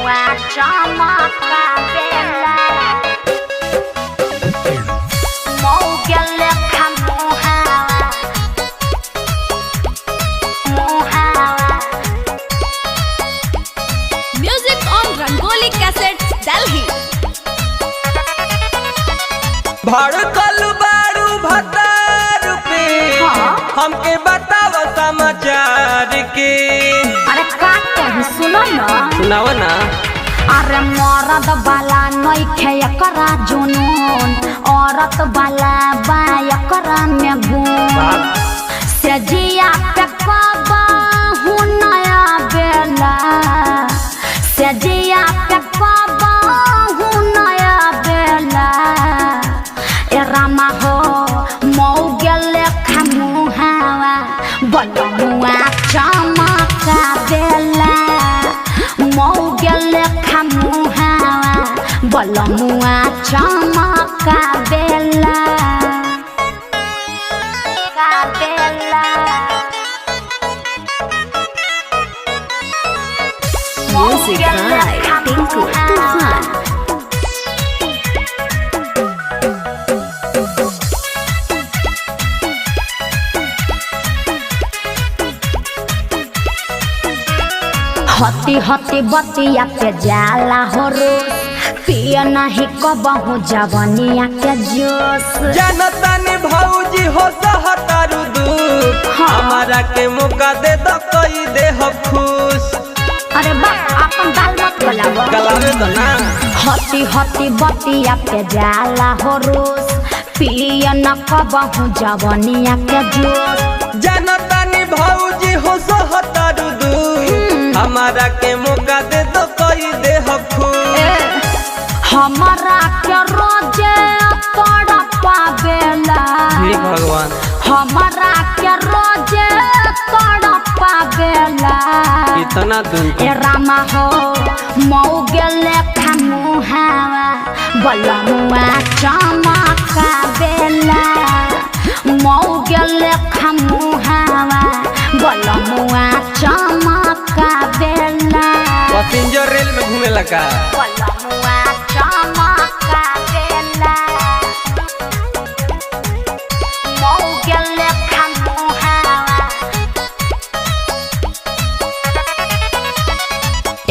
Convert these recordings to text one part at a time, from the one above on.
Balamuwa chamaca bela Mogele kamuhawa Music on Rangoli Cassettes, Delhi. भड़कल बारू भतार पे हमके बताव समाचार के। अरे का कही सुनो ना सुनाव ना। अरे मरद बाला नइखे एकरा जुनून औरत बाला बा एकरा में गुण से जिया पे कबहू नया बेला से जिया पे कबहू नया बेला ए रामा हो मौगले खमुहावा बलमुआ चमका बेला मौगले खमुहावा बलमुआ चमका बेला का बेला Music by Tinku Tufan. हती हती बतिया पे जाला हो रोज पिया नहीं कबहू जवनिया के जोश जनता ने भौजी हो सहतारू दूर हमारा के मौका दे दो कई दे हो खुश। अरे बा अपन दाल मत गलावो गलावे दो ना। हती हती बतिया पे जाला हो रोज पिया न कबहू जवनिया के जोश जनता ने भौजी हो सहतारू दूर हमारा के मौका दे दो कई दे हो खुश। हमारा के रोजे तोड़ा पावेला हे भगवान हमारा के रोजे तोड़ा पावेला इतना दूर ए रामा हो मौगले खमुहावा बलमुआ चमका बेला मौगले खमुहावा बलमुआ चमका बेला पैसेंजर रेल में घूमे लगा। बलमुआ चमका बेला मौगले खमुहावा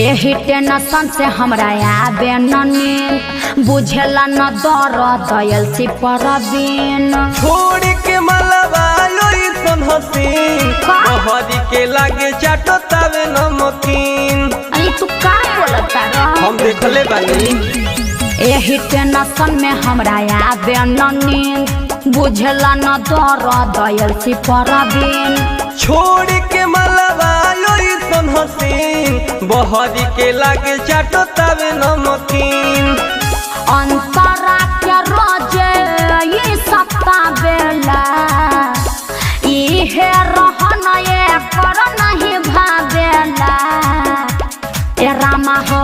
एही टेंशन से हमरा आबे न नींद बुझेला न दर दयल से परवीन छोड़ के मलबा लोई सन हसीन बहरी के लागे चाटो तवे नमकीन। अरे तू का बोलता रह हम देखले बानी एही टेंशन में हमरा आबे न नींद बुझेला न दर दयल से परवीन छोड़ के मलबा लोई सन हसीन बहरी के लागे चाटो तवे नमकीन। अंतरा के रोजे ये सप्ता बेला इहे रहन ये कर नहीं भावेला ए रामा हो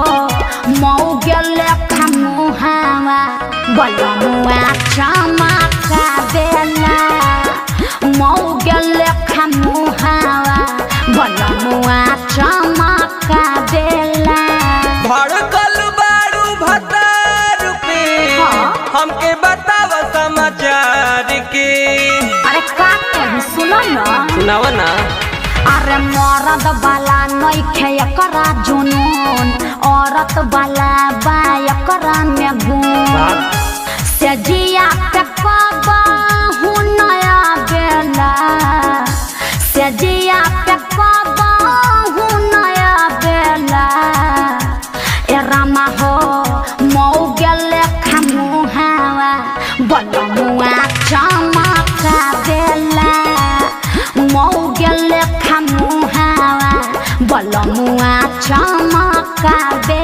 मौगले खमुहावा बलमुआ चमका बेला मौगले खमुहावा बलमुआ चमका बेला भड़कल बारू भतार पे हमके बताव समाचार के। अरे का कही सुनो ना सुनाव ना। अरे मरद बाला नइखे एकरा जुनून औरत बाला बा एकरा में गुण से जिया पे कबहू नया बेला से जिया पे कबहू नया बेला ए रामा हो मौगले खमुहावा बलमुआ चमका बेला मौगले खमुहावा बलमुआ चमका बेला।